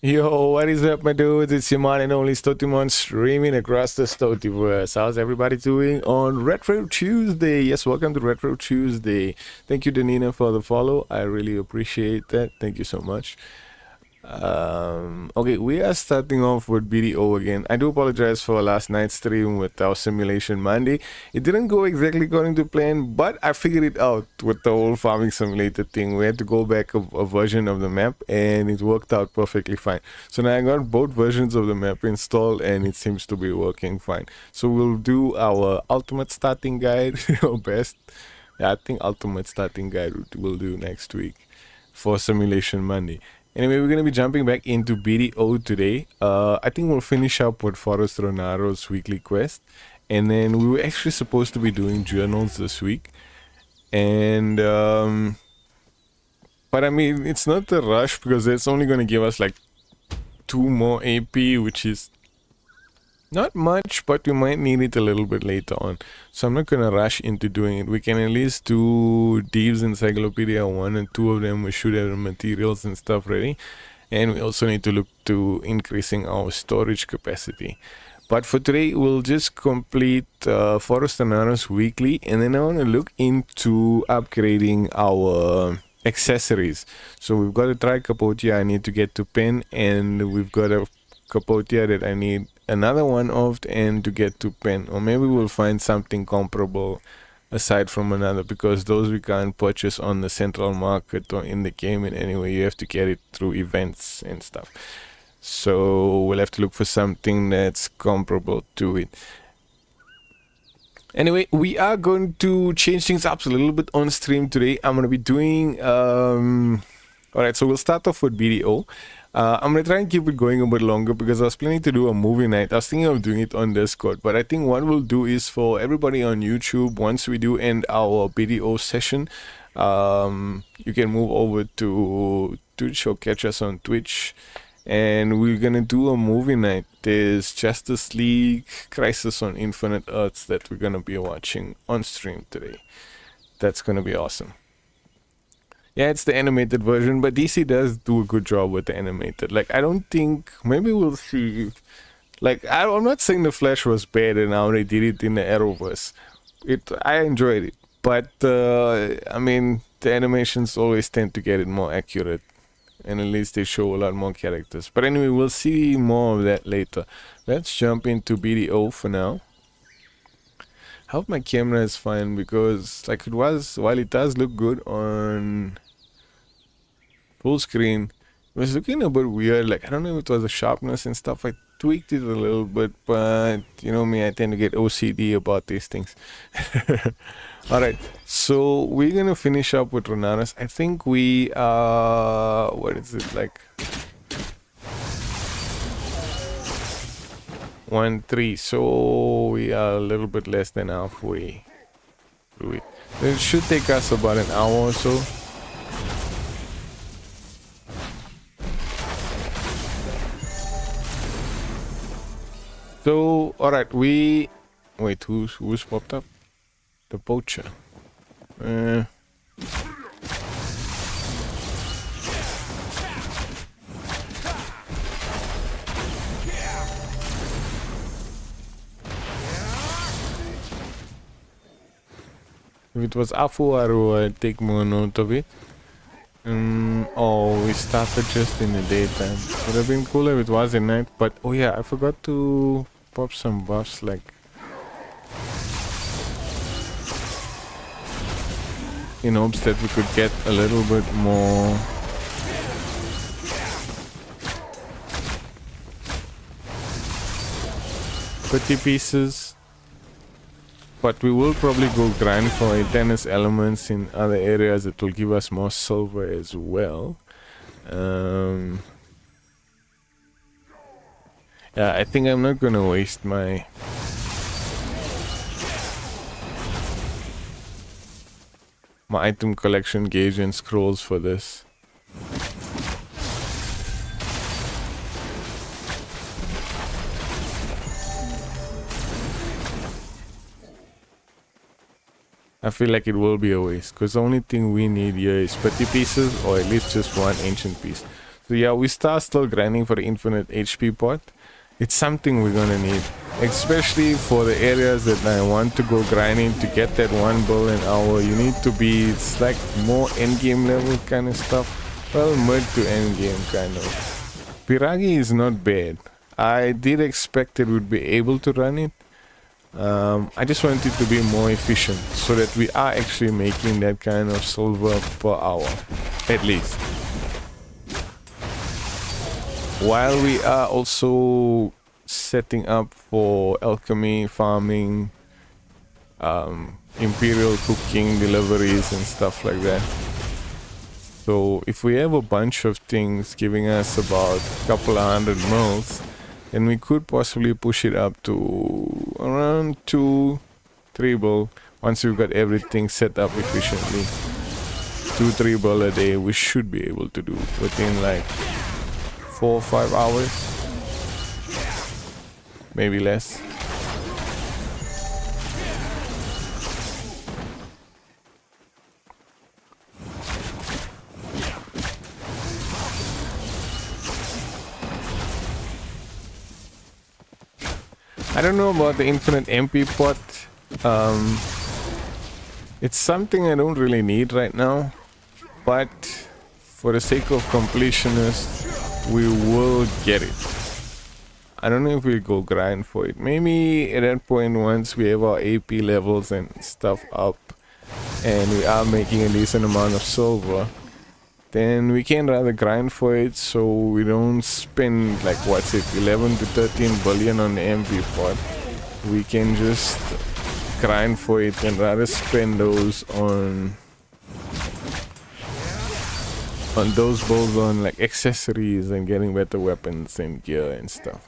Yo, what is up, my dudes? It's your man and only Stoutimon streaming across the Stoutyverse. How's everybody doing on Retro Tuesday? Yes, welcome to Retro Tuesday. Thank you, Danina, for the follow. I really appreciate that. Thank you so much. Okay, we are starting off with BDO again. I do apologize for last night's stream with our Simulation Monday. It didn't go exactly according to plan, but I figured it out with the whole farming simulator thing. We had to go back a version of the map, and it worked out perfectly fine. So now I got both versions of the map installed, and it seems to be working fine. So we'll do our ultimate starting guide, or best. Yeah, I think ultimate starting guide we'll do next week for Simulation Monday. Anyway, we're going to be jumping back into BDO today. I think we'll finish up with Forrest Ronaro's weekly quest. And then we were actually supposed to be doing journals this week. And, but I mean, it's not a rush because it's only going to give us like 2 more AP, which is not much, but we might need it a little bit later on. So I'm not going to rush into doing it. We can at least do Deeves Encyclopedia 1 and 2 of them. We should have the materials and stuff ready. And we also need to look to increasing our storage capacity. But for today, we'll just complete Forest Ananas weekly. And then I want to look into upgrading our accessories. So we've got a Tricapodia I need to get to pen. And we've got a Capotia that I need another one of and to get to pen, or maybe we'll find something comparable aside from another, because those we can't purchase on the central market or in the game in any way. You have to get it through events and stuff, so we'll have to look for something that's comparable to it. Anyway, we are going to change things up a little bit on stream today. I'm going to be doing alright, so we'll start off with BDO. I'm going to try and keep it going a bit longer because I was planning to do a movie night. I was thinking of doing it on Discord, but I think what we'll do is for everybody on YouTube, once we do end our BDO session, you can move over to Twitch or catch us on Twitch, and we're going to do a movie night. There's Justice League Crisis on Infinite Earths that we're going to be watching on stream today. That's going to be awesome. Yeah, it's the animated version, but DC does do a good job with the animated. Like, I don't think, maybe we'll see. Like, I'm not saying the Flash was bad and how they did it in the Arrowverse. I enjoyed it, but I mean, the animations always tend to get it more accurate, and at least they show a lot more characters. But anyway, we'll see more of that later. Let's jump into BDO for now. I hope my camera is fine, because like it was, while it does look good on full screen, it was looking a bit weird. Like, I don't know if it was the sharpness and stuff. I tweaked it a little bit, but you know me, I tend to get OCD about these things. Alright, so we're gonna finish up with Ronanas. I think we are, what is it, like 1-3, so we are a little bit less than halfway through it. It should take us about an hour or so. So, alright, wait, who's popped up? The poacher. If it was Afuaru, I'd take more note of it. Oh, we started just in the daytime. Would have been cool if it was at night, but oh yeah, I forgot to pop some buffs, like in hopes that we could get a little bit more pretty pieces. But we will probably go grind for a tennis elements in other areas that will give us more silver as well. Yeah, I think I'm not gonna waste my item collection gauge and scrolls for this. I feel like it will be a waste, because the only thing we need here is petty pieces, or at least just one ancient piece. So yeah, we start still grinding for the infinite HP pot. It's something we're gonna need, especially for the areas that I want to go grinding to get that 1 bill an hour. You need to be, it's like more end game level kind of stuff. Well, mid to end game kind of. Piragi is not bad. I did expect it would be able to run it. I just want it to be more efficient so that we are actually making that kind of silver per hour, at least. While we are also setting up for alchemy, farming, imperial cooking, deliveries and stuff like that. So if we have a bunch of things giving us about a couple of 100 mils, then we could possibly push it up to around 2-3 bill once we've got everything set up efficiently. 2-3 bill a day we should be able to do within like 4 or 5 hours, maybe less. I don't know about the infinite MP pot. It's something I don't really need right now, but for the sake of completionists, we will get it. I don't know if we'll go grind for it. Maybe at that point, once we have our AP levels and stuff up and we are making a decent amount of silver, then we can rather grind for it so we don't spend like, what's it, 11 to 13 billion on the MP pot. We can just grind for it and rather spend those on those balls on like accessories and getting better weapons and gear and stuff.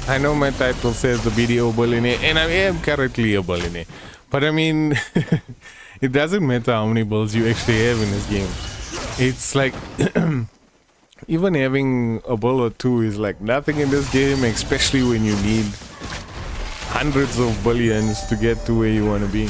I know my title says the BDO Billionaire, and I am currently a billionaire. But I mean, it doesn't matter how many balls you actually have in this game. It's like, even having a ball or two is like nothing in this game, especially when you need hundreds of billions to get to where you want to be.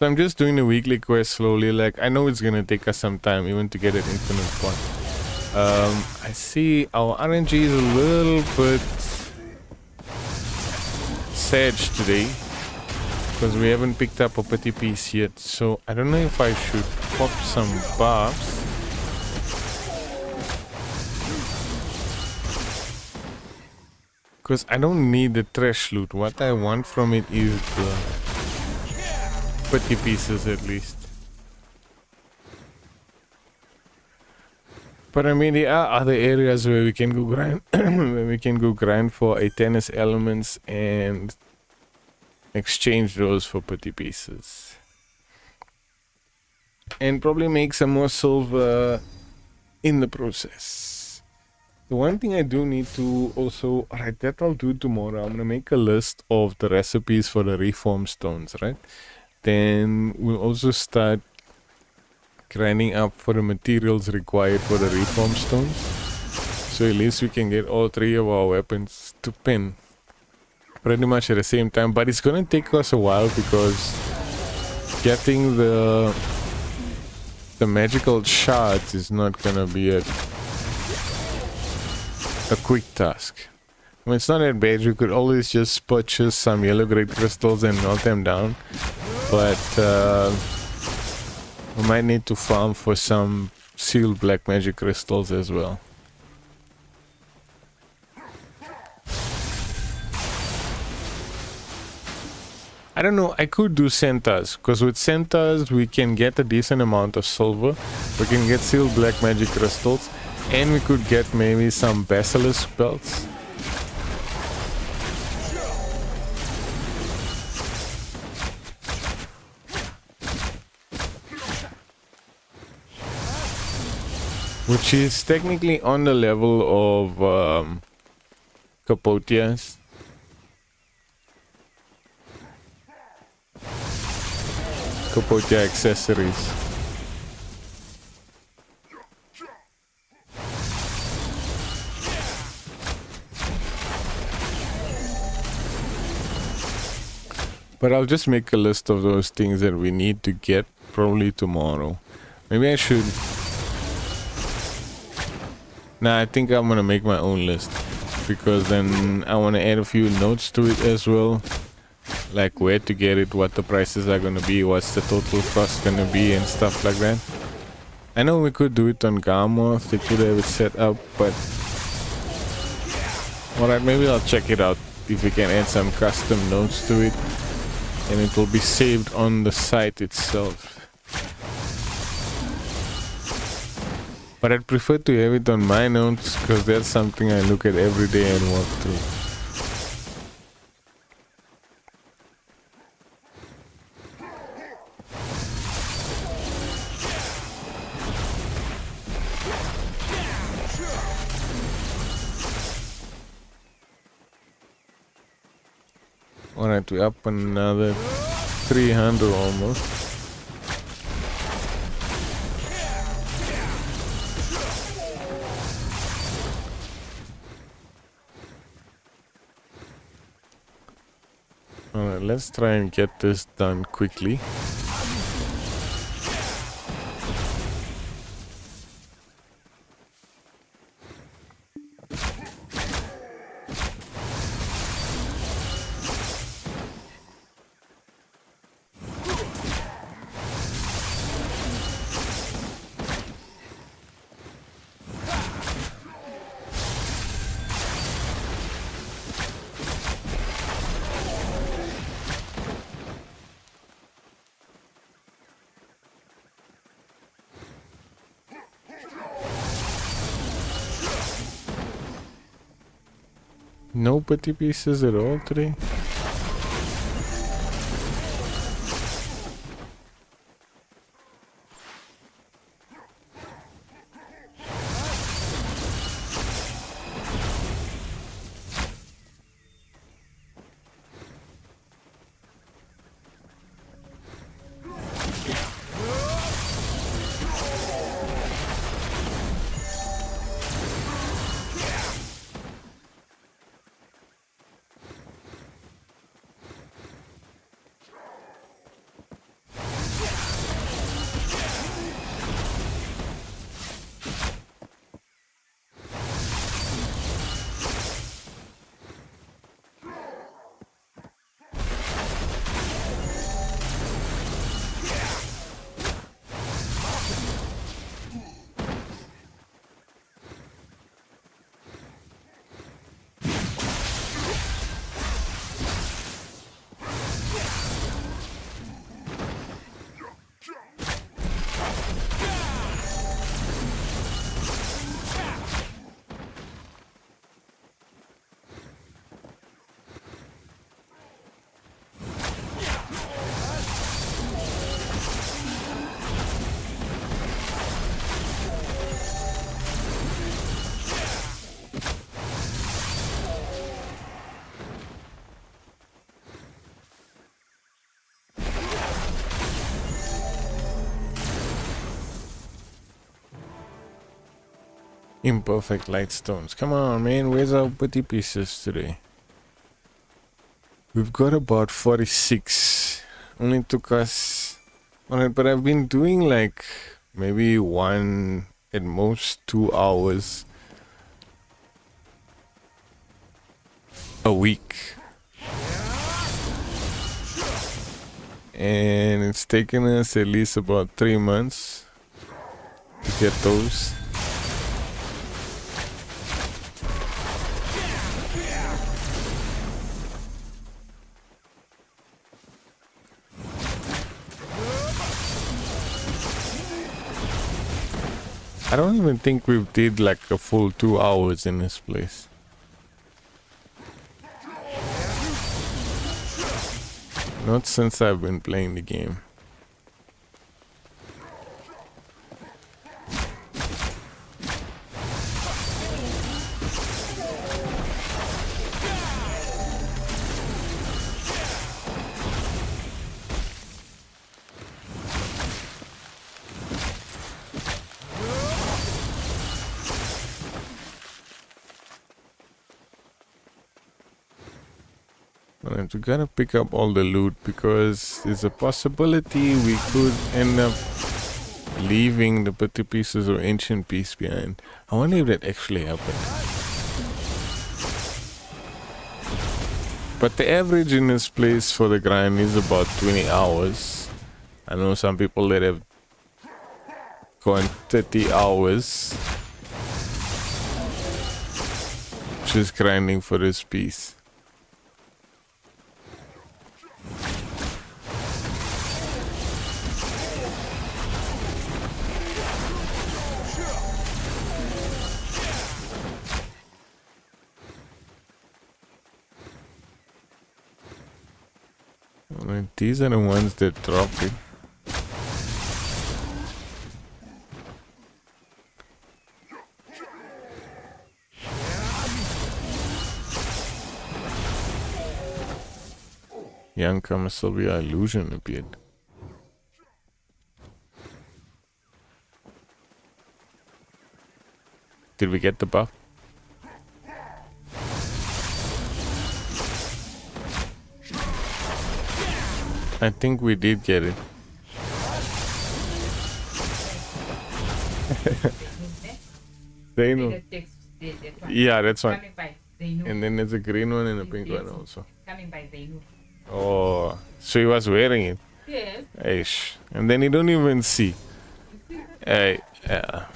So I'm just doing the weekly quest slowly. Like, I know it's gonna take us some time even to get an infinite point. I see our RNG is a little bit sad today because we haven't picked up a petty piece yet. So I don't know if I should pop some buffs. Because I don't need the trash loot. What I want from it is the petty pieces at least. But I mean, there are other areas where we can go grind, where we can go grind for a tennis elements and exchange those for petty pieces, and probably make some more silver in the process. The one thing I do need to also, alright, that I'll do tomorrow. I'm gonna make a list of the recipes for the reform stones, right? Then we'll also start grinding up for the materials required for the reform stones, so at least we can get all 3 of our weapons to pin pretty much at the same time. But it's gonna take us a while because getting the magical shards is not gonna be a quick task. I mean, it's not that bad. You could always just purchase some yellow grade crystals and melt them down, but we might need to farm for some sealed black magic crystals as well. I don't know, I could do centers, because with centers we can get a decent amount of silver, we can get sealed black magic crystals, and we could get maybe some basilisk belts. which is technically on the level of Capotia's. Capotia accessories. But I'll just make a list of those things that we need to get probably tomorrow. Maybe I should. Nah, I think I'm gonna make my own list because then I want to add a few notes to it as well, like where to get it, what the prices are gonna be, what's the total cost gonna be, and stuff like that. I know we could do it on Garmoth, they could have it set up, but alright, maybe I'll check it out if we can add some custom notes to it. And it will be saved on the site itself. But I'd prefer to have it on my notes because that's something I look at every day and walk through. Alright, we're up another 300 almost. Alright, let's try and get this done quickly. No putty pieces at all today? Imperfect light stones. Come on, man. Where's our putty pieces today? We've got about 46. Only took us... Alright, but I've been doing like maybe 1, at most 2 hours a week. And it's taken us at least about 3 months to get those. I don't even think we did like a full 2 hours in this place. Not since I've been playing the game. Alright, we gotta pick up all the loot because there's a possibility we could end up leaving the 30 pieces of ancient piece behind. I wonder if that actually happened. But the average in this place for the grind is about 20 hours. I know some people that have gone 30 hours just grinding for this piece. Alright, these are the ones that drop it. Young Kamasylvia illusion appeared. Did we get the buff? I think we did get it. Zainu. Yeah, that's one. And then there's a green one and a pink one also. Coming by Zainu. Oh, so he was wearing it. Yes. Aish. And then you don't even see. Hey, yeah.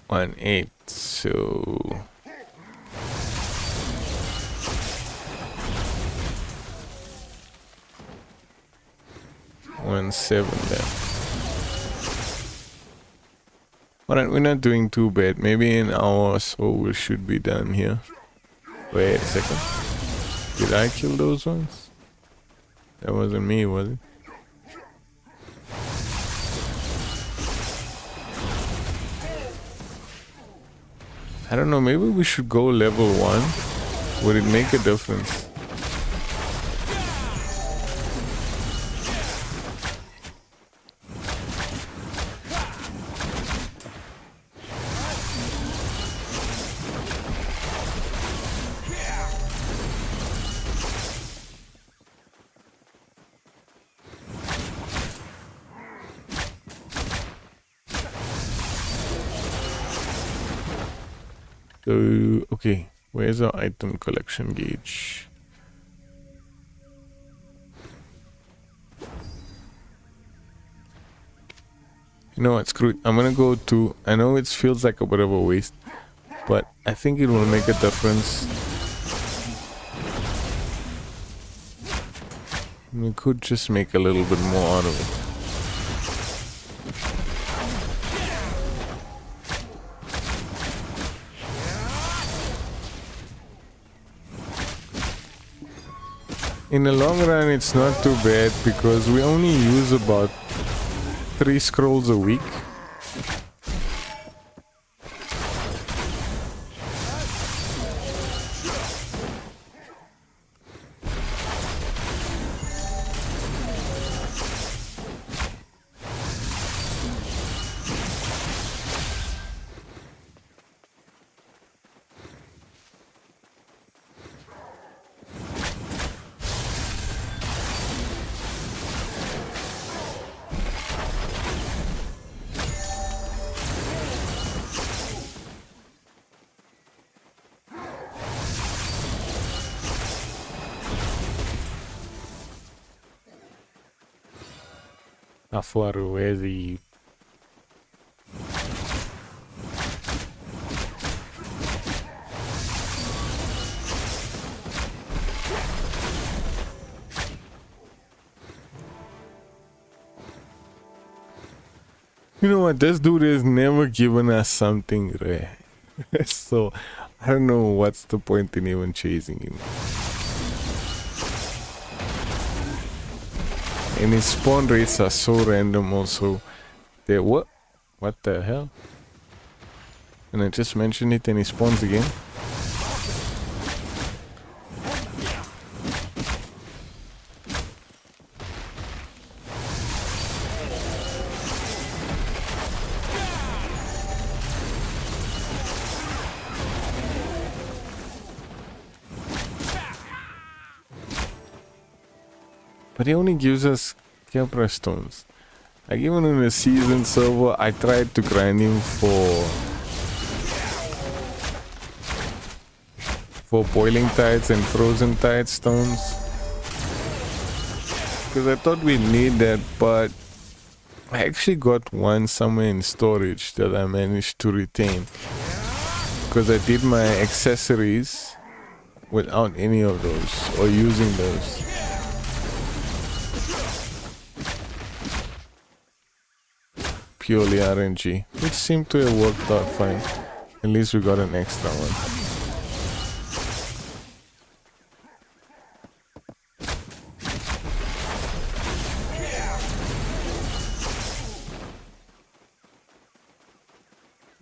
One eight, so 1-7 left. Alright, we're not doing too bad. Maybe an hour or so we should be done here. Wait a second. Did I kill those ones? That wasn't me, was it? I don't know, maybe we should go level 1. Would it make a difference? So, okay, where's our item collection gauge? You know what, screw it. I'm gonna go to, I know it feels like a bit of a waste, but I think it will make a difference. We could just make a little bit more out of it. In the long run, it's not too bad because we only use about 3 scrolls a week. Afuaru, where's the... You know what, this dude has never given us something rare. So, I don't know what's the point in even chasing him. And his spawn rates are so random also. They're what? What the hell? And I just mentioned it and he spawns again. But he only gives us Capra stones. Like even in a season server, I tried to grind him for boiling tides and frozen tide stones. Because I thought we need that, but I actually got one somewhere in storage that I managed to retain. Because I did my accessories without any of those or using those. Purely RNG, which seemed to have worked out fine. At least we got an extra one.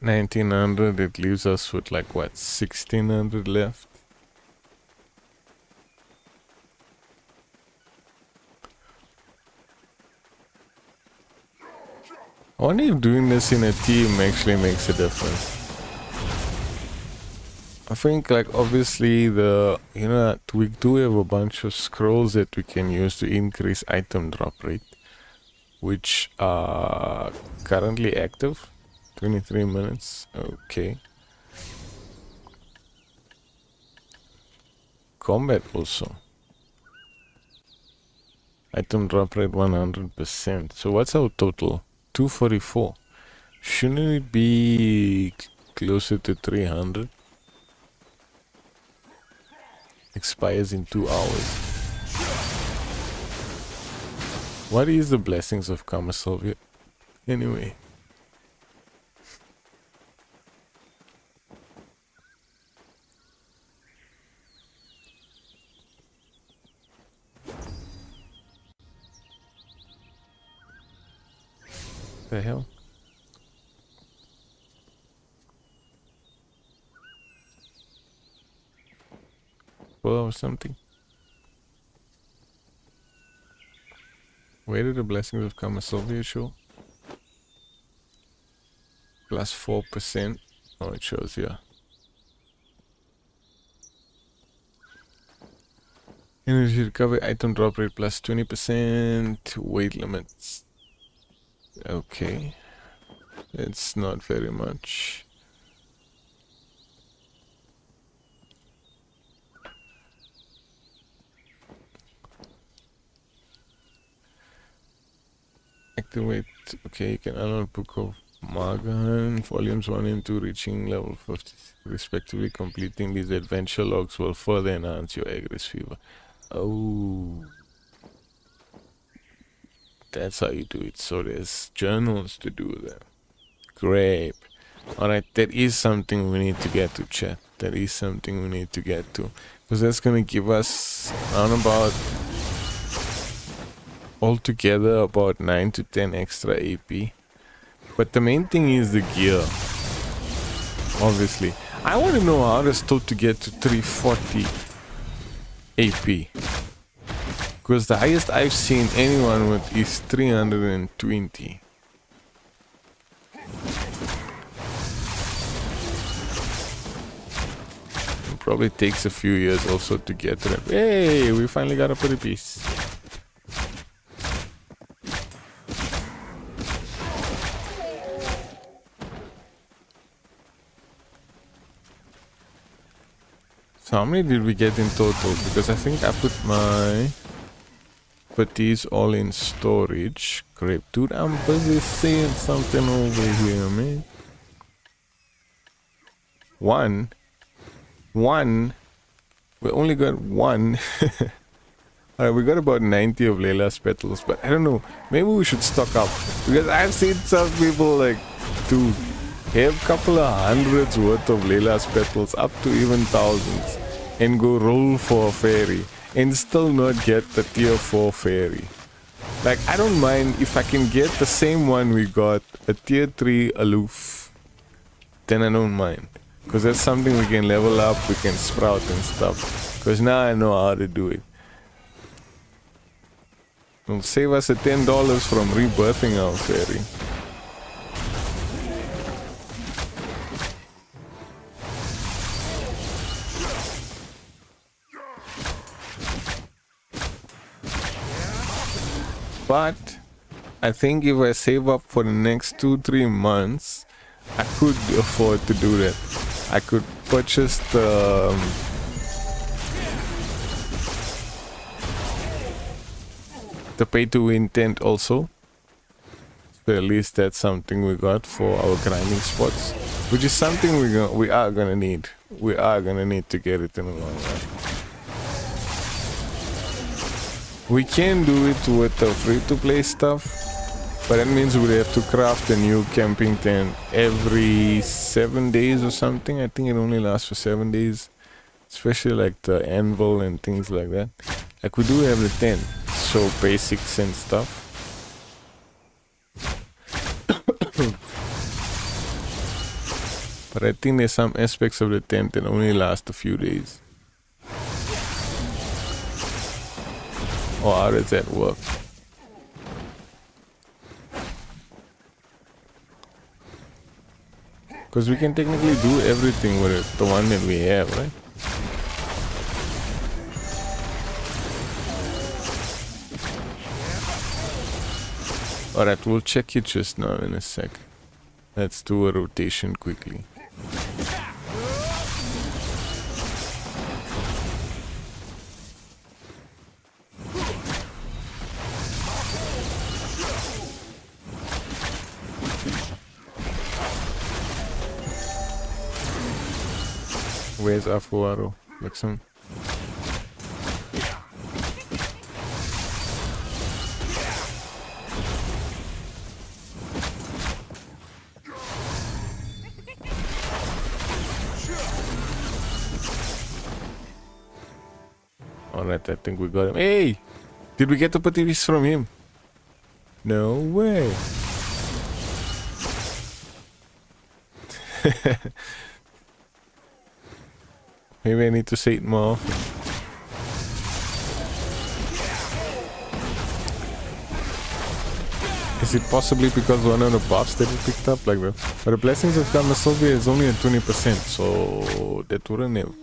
$1,900, it leaves us with like what, 1,600 left. I wonder if doing this in a team actually makes a difference. I think like obviously we do have a bunch of scrolls that we can use to increase item drop rate, which are currently active. 23 minutes, okay. Combat also. Item drop rate 100%. So what's our total? 244. Shouldn't it be closer to 300? Expires in 2 hours. What is the blessings of Kama Soviet? Anyway. The hell? Or something. Where did the blessings of Kama Soviet show? Plus 4%. Oh, it shows here. Energy recovery, item drop rate plus 20%. Weight limits. Okay. It's not very much. Activate. Okay, you can unlock Book of Magan, volumes 1 and 2 reaching level 50 respectively. Completing these adventure logs will further enhance your Agris fever. Oh, that's how you do it. So there's journals to do that. Great. Alright, that is something we need to get to, chat. That is something we need to get to. Because that's going to give us around about altogether about 9 to 10 extra AP. But the main thing is the gear. Obviously. I want to know how does to get to 340 AP. Because the highest I've seen anyone with is 320. It probably takes a few years also to get to it. Hey, we finally got a pretty piece. So how many did we get in total? Because I think I put my these all in storage. Great, dude, I'm busy seeing something over here, man. One. We only got one. Alright, we got about 90 of Layla's petals, but I don't know. Maybe we should stock up. Because I've seen some people like, dude, have a couple of hundreds worth of Layla's petals, up to even thousands, and go roll for a fairy, and still not get the tier 4 fairy. Like, I don't mind if I can get the same one we got, a tier 3 aloof, then I don't mind. Because that's something we can level up, we can sprout and stuff. Because now I know how to do it. It'll save us $10 from rebirthing our fairy. But I think if I save up for the next 2-3 months, I could afford to do that. I could purchase the pay to win tent also. So at least that's something we got for our grinding spots, which is something we are gonna need. We are gonna need to get it in the long run. We can do it with the free-to-play stuff, but that means we have to craft a new camping tent every 7 days or something. I think it only lasts for 7 days, especially like the anvil and things like that. Like we do have the tent, so basics and stuff. But I think there's some aspects of the tent that only last a few days. Or how does that work? Because we can technically do everything with it, the one that we have, right? Alright, we'll check it just now in a sec. Let's do a rotation quickly. Where's Afuaro? Like some. Alright, I think we got him. Hey! Did we get the petities from him? No way. Maybe I need to say it more often. Is it possibly because one of the buffs that we picked up like that? But the Blessings of Kamasovia is only at 20%, so that wouldn't help.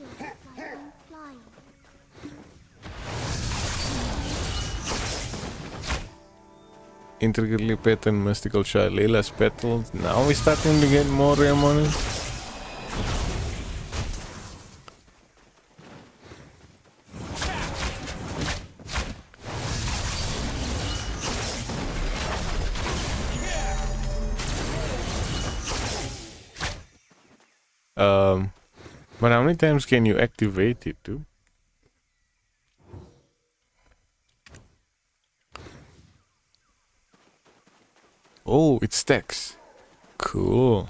Intricately patterned mystical child, Layla's petals. Now we're starting to get more rare money. But how many times can you activate it too? Oh, it stacks. Cool.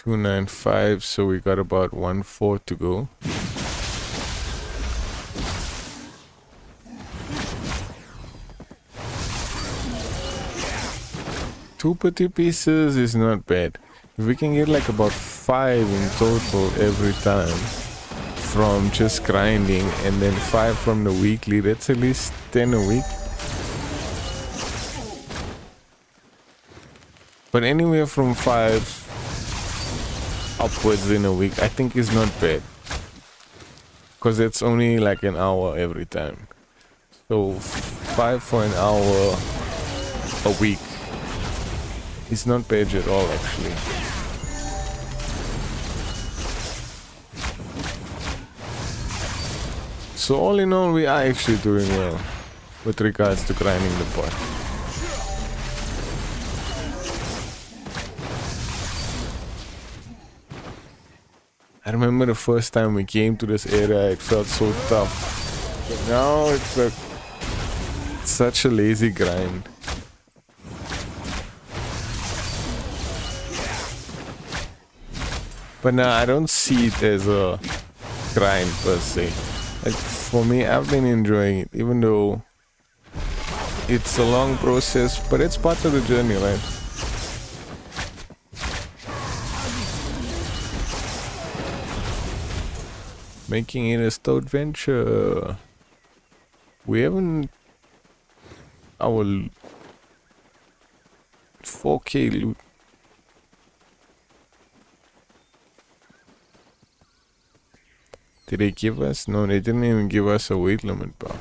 $295, so we got about 1/4 to go. Two petty pieces is not bad. If we can get like about 5 in total every time from just grinding, and then 5 from the weekly, that's at least 10 a week. But anywhere from 5 upwards in a week, I think is not bad, because it's only like an hour every time. So 5 for an hour a week is not bad at all, actually. So all in all, we are actually doing well with regards to grinding the pot. I remember the first time we came to this area, it felt so tough. But now it's like such a lazy grind. But now I don't see it as grind per se. Like for me, I've been enjoying it, even though it's a long process, but it's part of the journey, right? Making it a stout venture. We haven't our 4K loot. Did they give us? No, they didn't even give us a weight limit, bro.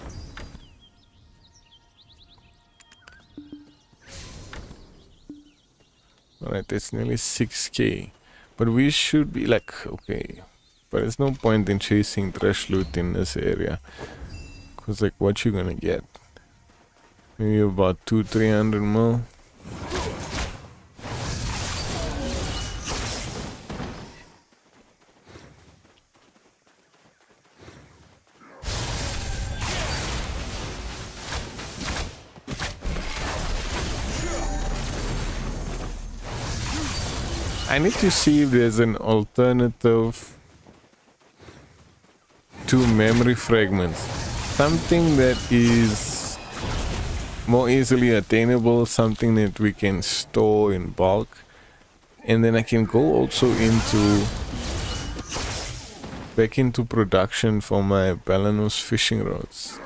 Alright, that's nearly 6K. But we should be like, okay. But there's no point in chasing trash loot in this area. Cause like, what you gonna get? Maybe about 200-300 mil. I need to see if there's an alternative to memory fragments. Something that is more easily attainable, something that we can store in bulk. And then I can go also back into production for my Balanos fishing rods.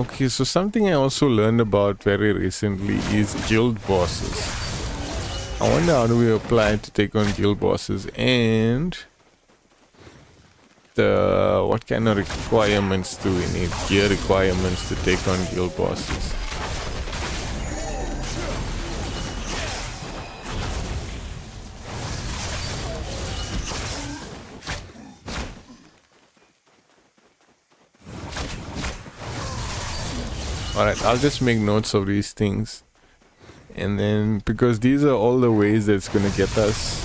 Okay, so something I also learned about very recently is guild bosses. I wonder how do we apply to take on guild bosses, and what kind of requirements do we need? Gear requirements to take on guild bosses. Alright, I'll just make notes of these things. And then, because these are all the ways that's gonna get us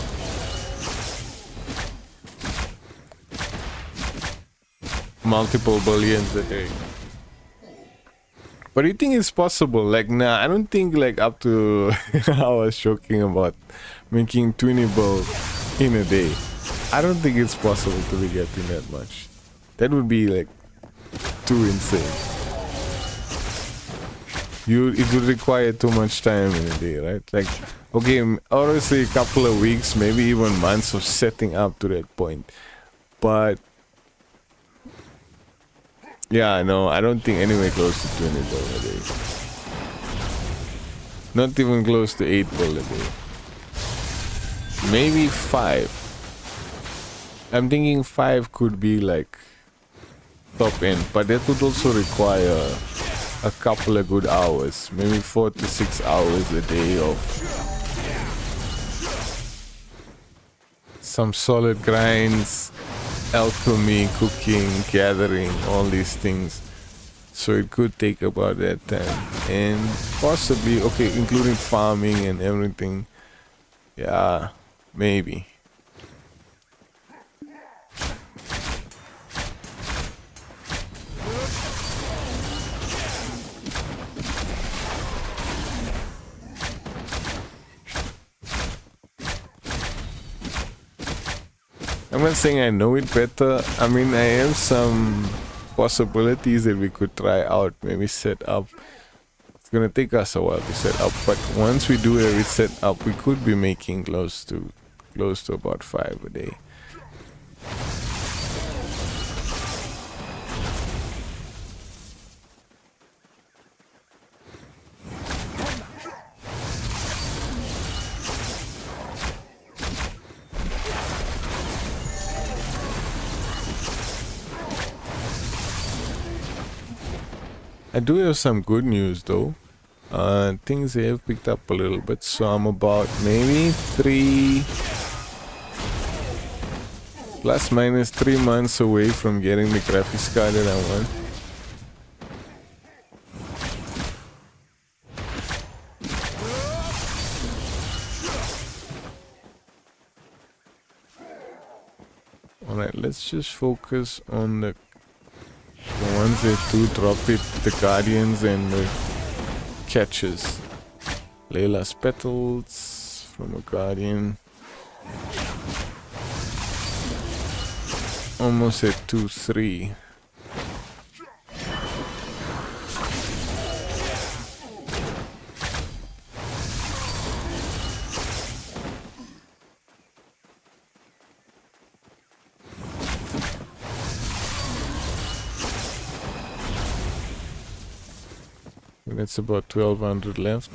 multiple billions a day. But you think it's possible? Like, nah, I don't think like up to how I was joking about making 20 bill in a day. I don't think it's possible to be getting that much. That would be like too insane. It would require too much time in a day, right? Like, okay, obviously a couple of weeks, maybe even months of setting up to that point. But yeah, no, I don't think anywhere close to 20 bill a day. Not even close to 8 bill a day. Maybe 5. I'm thinking 5 could be like top end, but that would also require a couple of good hours, maybe 4 to 6 hours a day of some solid grinds, alchemy, cooking, gathering, all these things. So it could take about that time, and possibly, okay, including farming and everything. Yeah, maybe. I'm not saying I know it better. I mean, I have some possibilities that we could try out, maybe set up. It's gonna take us a while to set up, but once we do have it set up, we could be making close to about 5 a day. I do have some good news though. things have picked up a little bit, so I'm about maybe 3 plus minus 3 months away from getting the graphics card that I want. Alright, let's just focus on the ones that do drop it, the guardians and the catches. Layla's petals from a guardian. Almost at 2-3. That's about 1200 left.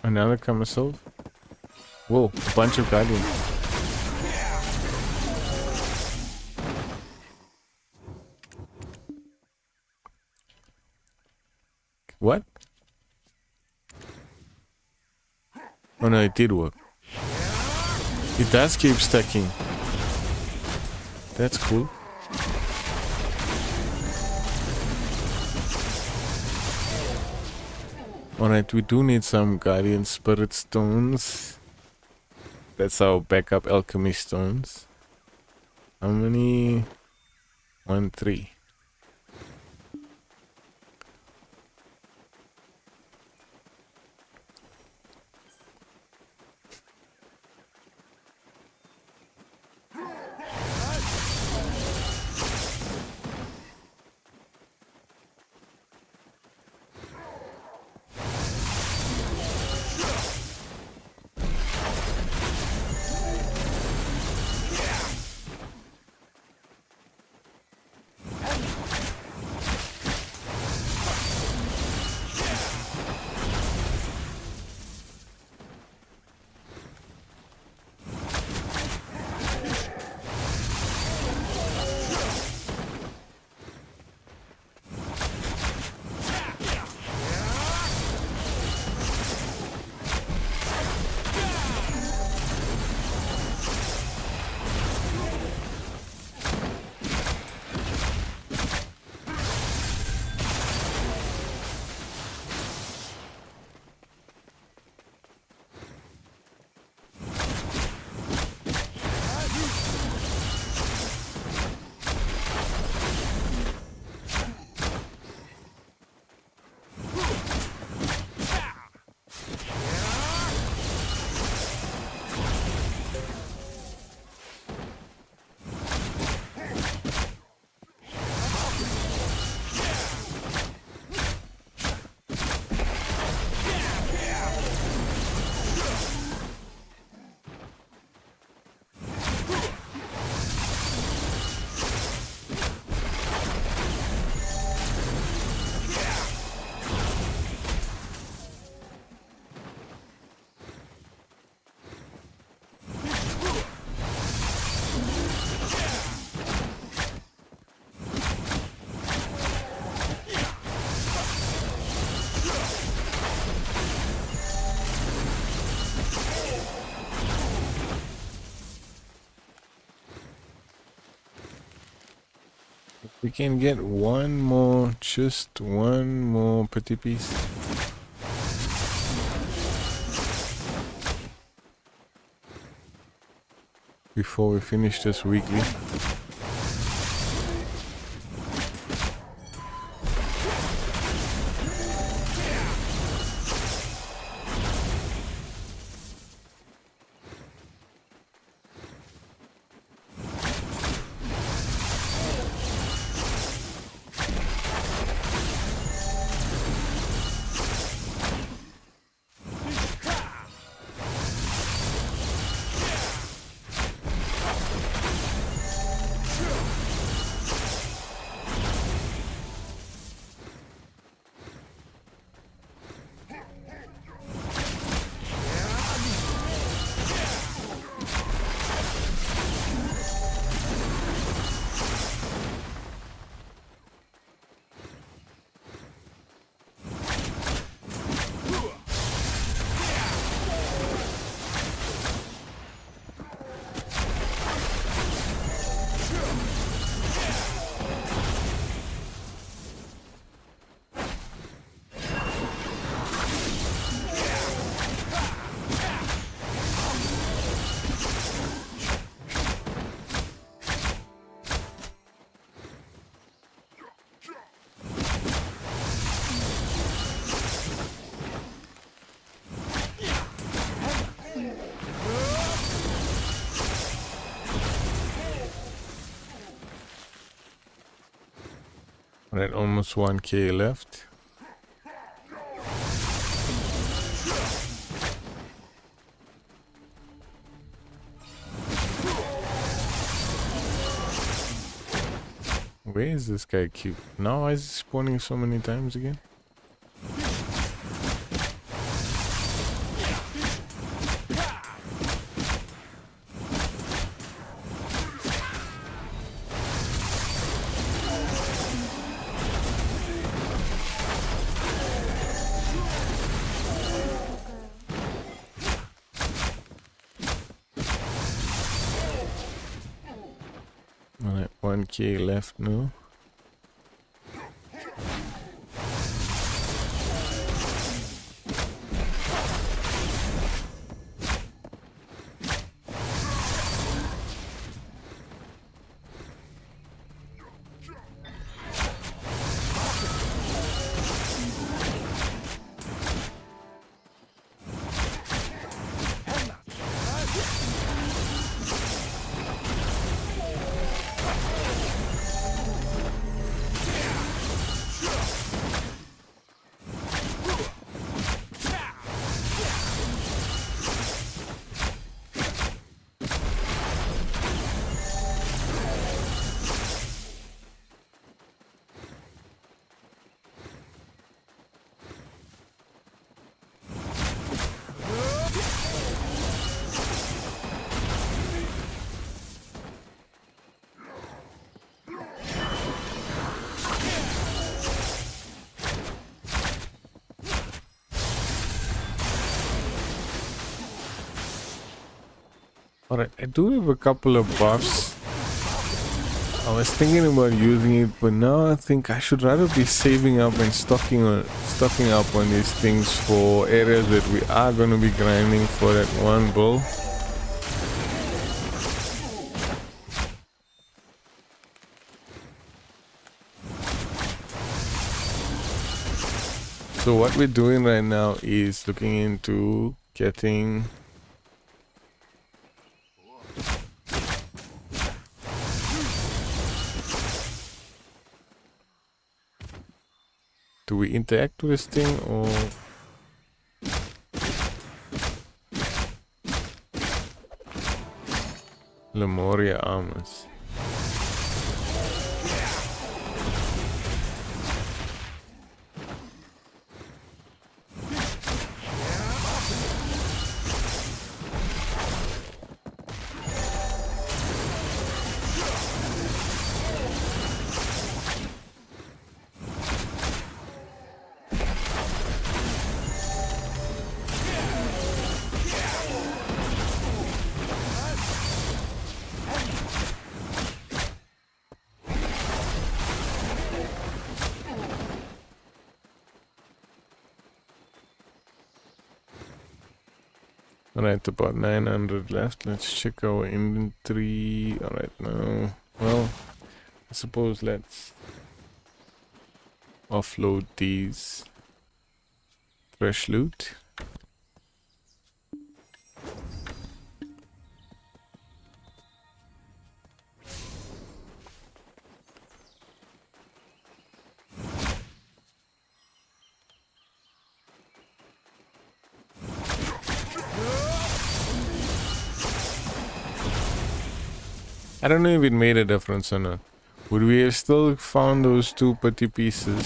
Another Camisole. Whoa, a bunch of guardians. What? Oh no, it did work. It does keep stacking. That's cool. Alright, we do need some Guardian Spirit Stones. That's our backup alchemy stones. How many? 1, 3. We can get one more, just one more petty piece. Before we finish this weekly. Alright, almost 1k left. Where is this guy cute? Now why is he spawning so many times again? Alright, 1k left now. Alright, I do have a couple of buffs. I was thinking about using it, but now I think I should rather be saving up and stocking up on these things for areas that we are going to be grinding for that one bull. So what we're doing right now is looking into getting do we interact with this thing or Lemuria armors? Alright, about 900 left. Let's check our inventory. Alright, now, well, I suppose let's offload these fresh loot. I don't know if it made a difference or not. Would we have still found those two putty pieces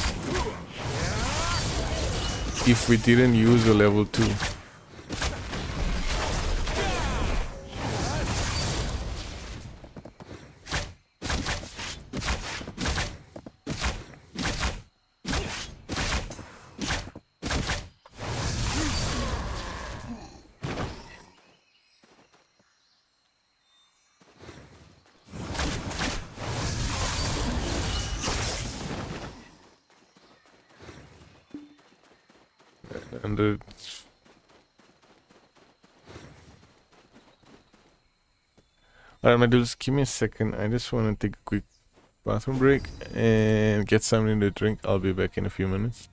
if we didn't use a level 2? And alright, my dudes, give me a second. I just want to take a quick bathroom break and get something to drink. I'll be back in a few minutes.